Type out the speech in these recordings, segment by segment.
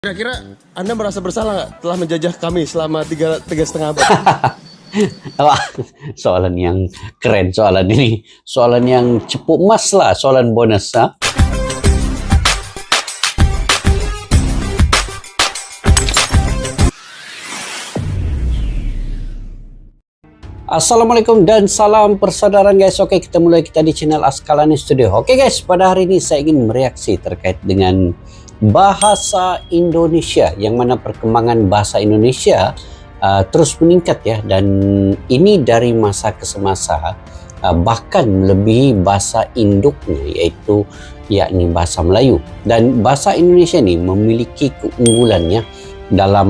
Kira-kira Anda merasa bersalah nggak telah menjajah kami selama tiga setengah abad? Wah, soalan yang keren, soalan ini. Soalan yang cepu emas lah, soalan bonus. Ha? Assalamualaikum dan salam persaudaraan guys. Oke, kita mulai kita di channel Askalani Studio. Oke guys, pada hari ini saya ingin mereaksi terkait dengan bahasa Indonesia, yang mana perkembangan bahasa Indonesia terus meningkat ya, dan ini dari masa ke semasa, bahkan melebihi bahasa induknya, yaitu yakni bahasa Melayu. Dan bahasa Indonesia ini memiliki keunggulannya dalam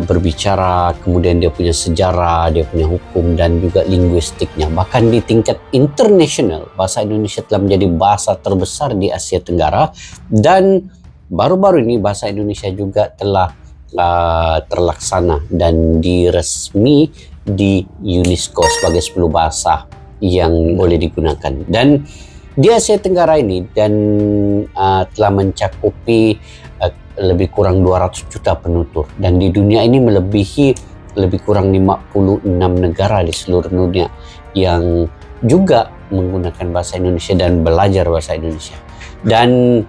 berbicara, kemudian dia punya sejarah, dia punya hukum, dan juga linguistiknya. Bahkan di tingkat internasional, bahasa Indonesia telah menjadi bahasa terbesar di Asia Tenggara, dan baru-baru ini bahasa Indonesia juga telah terlaksana dan diresmi di UNESCO sebagai 10 bahasa yang boleh digunakan. Dan di Asia Tenggara ini dan telah mencakupi lebih kurang 200 juta penutur, dan di dunia ini melebihi lebih kurang 56 negara di seluruh dunia yang juga menggunakan bahasa Indonesia dan belajar bahasa Indonesia. Dan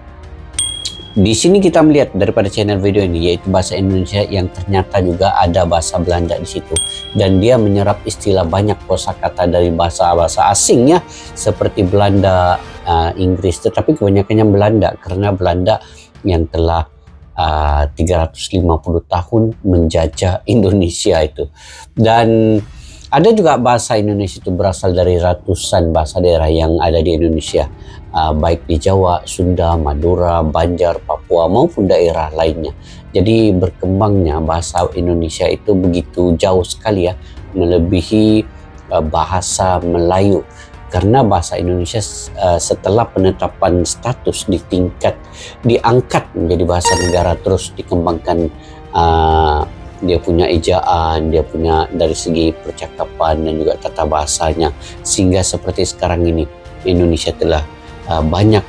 di sini kita melihat daripada channel video ini, yaitu bahasa Indonesia yang ternyata juga ada bahasa Belanda di situ, dan dia menyerap istilah banyak kosakata dari bahasa-bahasa asing ya, seperti Belanda, Inggris, tetapi kebanyakannya Belanda karena Belanda yang telah 350 tahun menjajah Indonesia itu. Dan ada juga bahasa Indonesia itu berasal dari ratusan bahasa daerah yang ada di Indonesia, baik di Jawa, Sunda, Madura, Banjar, Papua maupun daerah lainnya. Jadi berkembangnya bahasa Indonesia itu begitu jauh sekali ya, melebihi bahasa Melayu. Karena bahasa Indonesia setelah penetapan status diangkat menjadi bahasa negara, terus dikembangkan, dia punya ejaan, dia punya dari segi percakapan dan juga tata bahasanya, sehingga seperti sekarang ini Indonesia telah banyak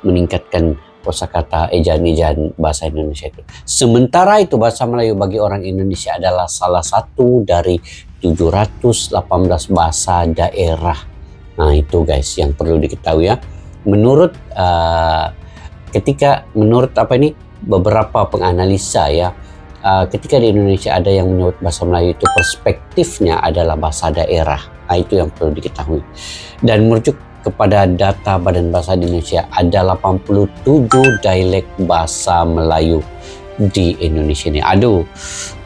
meningkatkan kosakata, ejaan-ejaan bahasa Indonesia itu. Sementara itu bahasa Melayu bagi orang Indonesia adalah salah satu dari 718 bahasa daerah. Nah itu guys yang perlu diketahui ya. Menurut beberapa penganalisa ya, ketika di Indonesia ada yang menyebut bahasa Melayu itu perspektifnya adalah bahasa daerah. Nah, itu yang perlu diketahui. Dan merujuk kepada data Badan Bahasa Indonesia, ada 87 dialek bahasa Melayu di Indonesia ini. Aduh,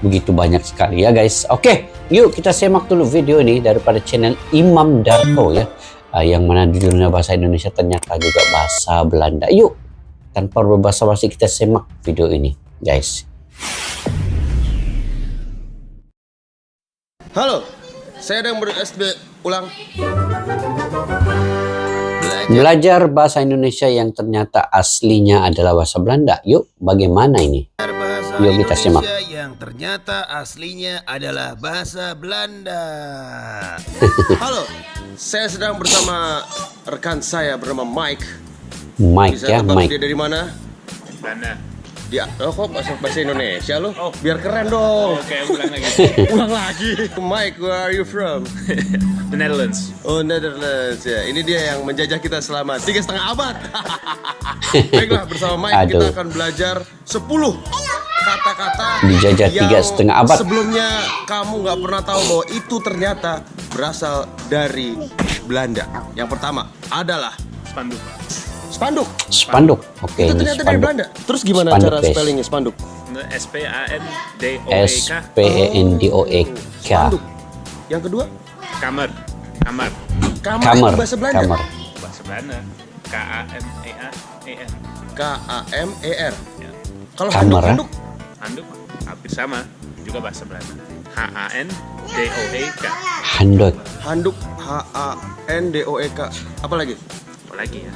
begitu banyak sekali ya guys. Oke, yuk kita simak dulu video ini daripada channel Imam Darto ya, yang mana judulnya bahasa Indonesia ternyata juga bahasa Belanda. Yuk, tanpa berbasa-basi kita simak video ini guys. Halo, saya sedang ber-SB ulang. Belajar bahasa Indonesia yang ternyata aslinya adalah bahasa Belanda. Yuk, bagaimana ini? Yuk kita simak. Yang ternyata aslinya adalah bahasa Belanda. Halo, saya sedang bersama rekan saya bernama Mike. Mike Bisa ya, tebak Mike. dia dari mana? Belanda. Dia, kok bahasa Indonesia lo? Oh, biar keren dong. Oke, ulang lagi. Ulang lagi. Mike, where are you from? The Netherlands. Oh, Netherlands ya. Ini dia yang menjajah kita selama 3,5 abad. Baiklah, bersama Mike kita akan belajar 10 kata-kata dijajah 3,5 abad. Sebelumnya kamu nggak pernah tahu bahwa itu ternyata berasal dari Belanda. Yang pertama adalah Spanduk. spanduk. Spanduk. Oke, Itu ini ternyata dari spanduk. Belanda. Terus gimana Spanduk, cara guys. spellingnya spanduk? SPANDOEK. SPANDOEK. Spanduk. Yang kedua? Kamar. Kamar. Kamar. Bahasa Belanda. Kamar. Bahasa Belanda. KAMER. KAMER. Ya. Kalau Kamar, handuk, Handuk hampir sama, juga bahasa Belanda. HANDOEK. Handuk. handuk HANDOEK. Apa lagi? Apa lagi ya?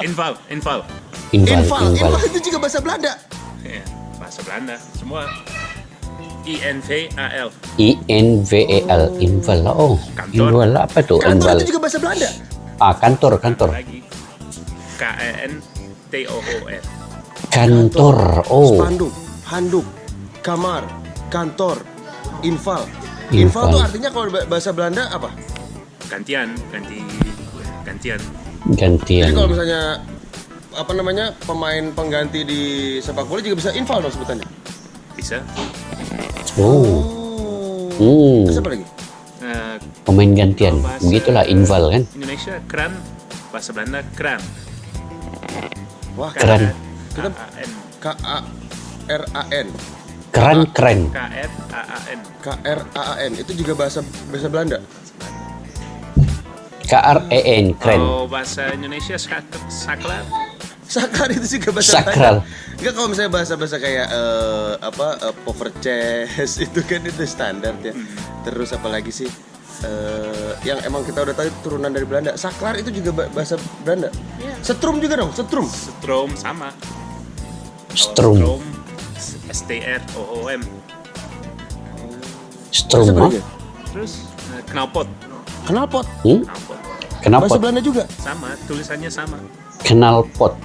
Inval. Inval. Infal itu juga bahasa Belanda. Ya, bahasa Belanda. Semua. INVAL. INVAL. Inval. Oh, Kantor. Inval apa tuh? Kantor Inval. itu juga bahasa Belanda. Kantor. Lagi. KENTOOR. Kantor. Oh. Spanduk, handuk, kamar, kantor, infal. Infal. Infal tuh artinya kalau bahasa Belanda apa? Gantian. Jadi kalau Gantian. misalnya apa namanya pemain pengganti di sepak bola juga bisa infal dong sebutannya. Bisa. Oh. Terus apa lagi? Eh, Pemain gantian. bahasa Begitulah inval kan. Indonesia kran, bahasa Belanda kran. Wah, Keren. Kita KAN. KARAN. Keren. KRAAN. KRAAN itu juga bahasa Belanda. KREN. Keren. Kalau bahasa Indonesia saklar. Saklar itu juga bahasa Sakral. Belanda. Enggak, kalau misalnya bahasa kayak power chess itu kan itu standar ya. Terus apa lagi sih? Yang emang kita udah tahu turunan dari Belanda. Saklar itu juga bahasa Belanda. Setrum juga dong, setrum. Strom sama. Strum. Kalau STROOM. Strum. Bahasa apa Hah? lagi? Terus knalpot. Knalpot. Knalpot. Kenapa? Bahasa Belanda juga. Sama, tulisannya sama. Knalpot.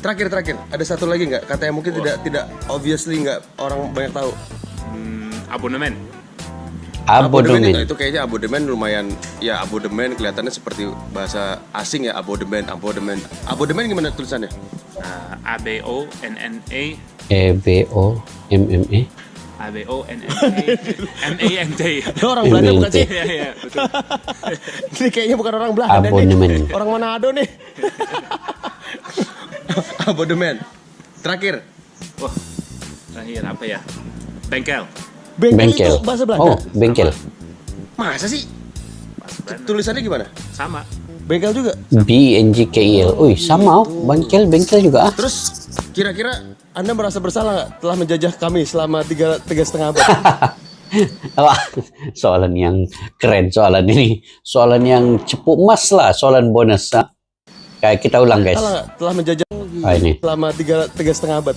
Terakhir, ada satu lagi nggak? Kata yang mungkin tidak obviously nggak orang banyak tahu. Abonemen. Abonemen. Itu kayaknya abodemen lumayan ya, abodemen kelihatannya seperti bahasa asing ya, abodemen. Abodemen gimana tulisannya? ABONNE. EBOMME. ABONNE. MANT. Lo orang Belanda bukan sih? Iya, iya, betul. Ini kayaknya bukan orang Belanda nih. Abonemen. Orang Manado nih. Abodemen. Terakhir. Wah, terakhir apa ya? Bengkel. Bengkel itu bahasa Belanda. Oh, bengkel. Masa sih? Bahasa Belanda. Tulisannya gimana? Sama. Bengkel juga. BNGKIL. Wih, sama. Bengkel juga. Terus kira-kira Anda merasa bersalah nggak telah menjajah kami selama tiga setengah abad? Wah, soalan yang keren soalan ini. Soalan yang cepu emas lah. Soalan bonus. Nah, kayak kita ulang guys. Salah nggak telah menjajah Ini. selama tiga setengah abad?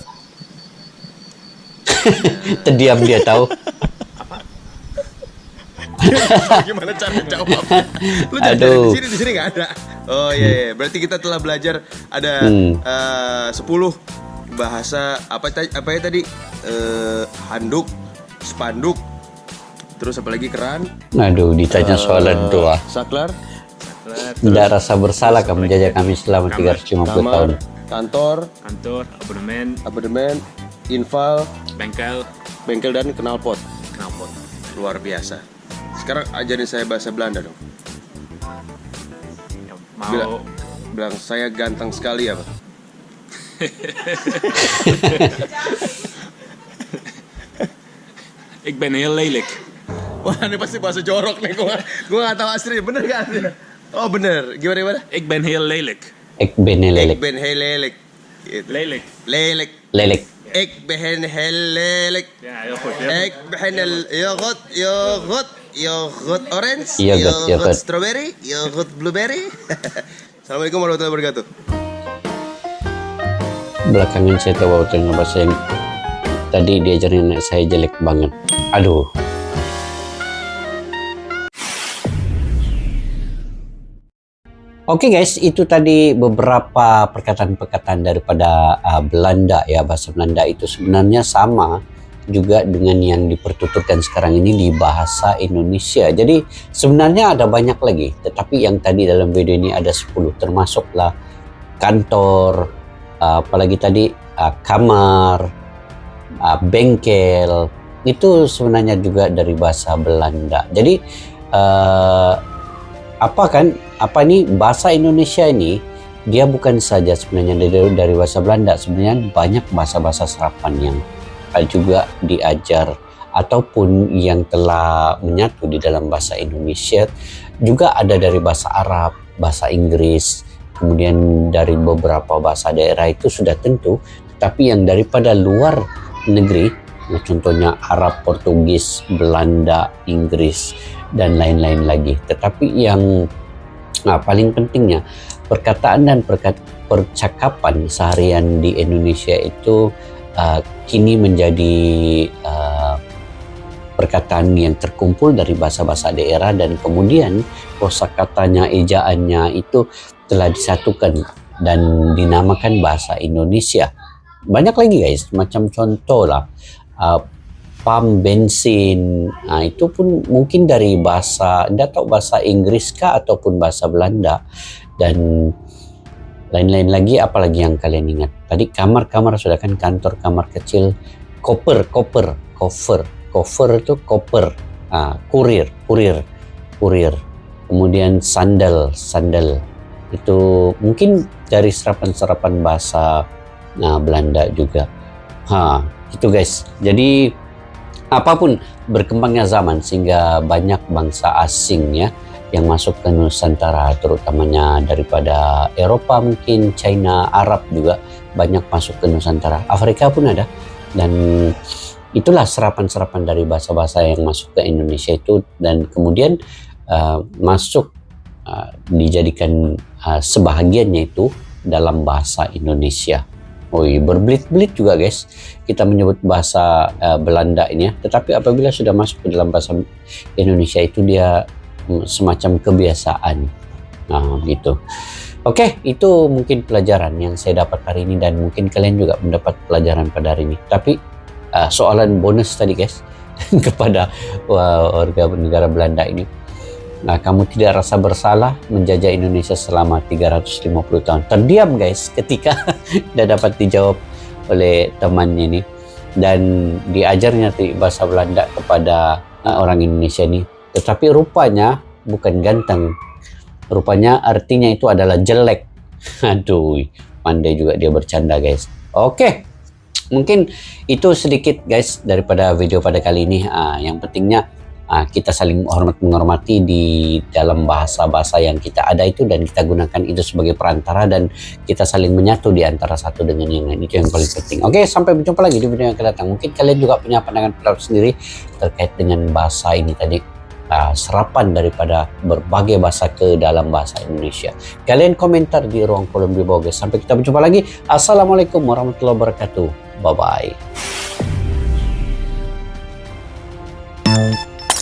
Terdiam dia tahu. Gimana cara jawabnya? Lu jangan Aduh. di sini nggak ada. Oh iya. Berarti kita telah belajar ada 10 bahasa apa ya tadi? Handuk, spanduk, terus apa lagi keran? Aduh, ditanya soalan doa. Saklar, Tidak rasa bersalah kamu menjajah kami selama 350 tahun. kamar, Kantor, abodemen, infal, bengkel, dan knalpot. knalpot. Luar biasa. Sekarang ajarin saya bahasa Belanda dong. Ya, mau Bilang saya ganteng sekali ya, Pak. Ik ben heel lelijk. Wah, ini pasti bahasa jorok nih. Gua nggak tahu asli. Bener nggak asli? Oh bener. Gimana? Ik ben heel lelijk. Ik ben heel Ik lelijk. ben heel lelijk. Gitu. Lelijk. Lelijk. Lelijk. Ik ben heel lelijk. Ja, heel goed. Heel Ik ben yoghurt orange, Yoghurt. yoghurt strawberry, yoghurt blueberry. Assalamualaikum warahmatullahi wabarakatuh. Belakangan saya tahu dengan bahasa yang tadi diajarin anak saya jelek banget. Aduh. Oke guys, itu tadi beberapa perkataan-perkataan daripada Belanda ya. Bahasa Belanda itu sebenarnya sama juga dengan yang dipertuturkan sekarang ini di bahasa Indonesia. Jadi sebenarnya ada banyak lagi, tetapi yang tadi dalam video ini ada 10, termasuklah kantor, apalagi tadi kamar, bengkel, itu sebenarnya juga dari bahasa Belanda. Jadi bahasa Indonesia ini dia bukan saja sebenarnya dari bahasa Belanda, sebenarnya banyak bahasa-bahasa serapan yang juga diajar ataupun yang telah menyatu di dalam bahasa Indonesia, juga ada dari bahasa Arab, bahasa Inggris, kemudian dari beberapa bahasa daerah itu sudah tentu, tetapi yang daripada luar negeri, contohnya Arab, Portugis, Belanda, Inggris, dan lain-lain lagi. Tetapi yang paling pentingnya, perkataan dan percakapan seharian di Indonesia itu kini menjadi perkataan yang terkumpul dari bahasa-bahasa daerah, dan kemudian kosakatanya, ejaannya itu telah disatukan dan dinamakan bahasa Indonesia. Banyak lagi guys, macam contoh lah, pam bensin, itu pun mungkin dari bahasa, tidak tahu bahasa Inggris kah ataupun bahasa Belanda, dan lain-lain lagi. Apalagi yang kalian ingat tadi, kamar sudah kan, kantor, kamar kecil, koper itu koper, kurir, kemudian sandal itu mungkin dari serapan bahasa Belanda juga. Itu guys. Jadi apapun berkembangnya zaman sehingga banyak bangsa asing ya yang masuk ke Nusantara, terutamanya daripada Eropa, mungkin China, Arab juga banyak masuk ke Nusantara. Afrika pun ada, dan itulah serapan dari bahasa-bahasa yang masuk ke Indonesia itu, dan kemudian masuk dijadikan sebahagiannya itu dalam bahasa Indonesia. Berbelit-belit juga guys kita menyebut bahasa Belanda ini ya, tetapi apabila sudah masuk ke dalam bahasa Indonesia itu dia semacam kebiasaan. Gitu. Oke, itu mungkin pelajaran yang saya dapat hari ini, dan mungkin kalian juga mendapat pelajaran pada hari ini. Tapi soalan bonus tadi guys kepada warga negara Belanda ini, kamu tidak rasa bersalah menjajah Indonesia selama 350 tahun? Terdiam guys ketika tidak dapat dijawab oleh temannya ini, dan diajarnya bahasa Belanda kepada orang Indonesia ini. Tetapi rupanya bukan ganteng, rupanya artinya itu adalah jelek. Aduh, pandai juga dia bercanda guys. Oke, mungkin itu sedikit guys daripada video pada kali ini. Yang pentingnya kita saling menghormati di dalam bahasa-bahasa yang kita ada itu, dan kita gunakan itu sebagai perantara, dan kita saling menyatu di antara satu dengan yang lain. Itu yang paling penting. Oke, sampai berjumpa lagi di video yang akan datang. Mungkin kalian juga punya pandangan pendapat sendiri terkait dengan bahasa ini tadi, serapan daripada berbagai bahasa ke dalam bahasa Indonesia. Kalian komentar di ruang kolom di bawah guys. Sampai kita berjumpa lagi. Assalamualaikum warahmatullahi wabarakatuh. Bye bye.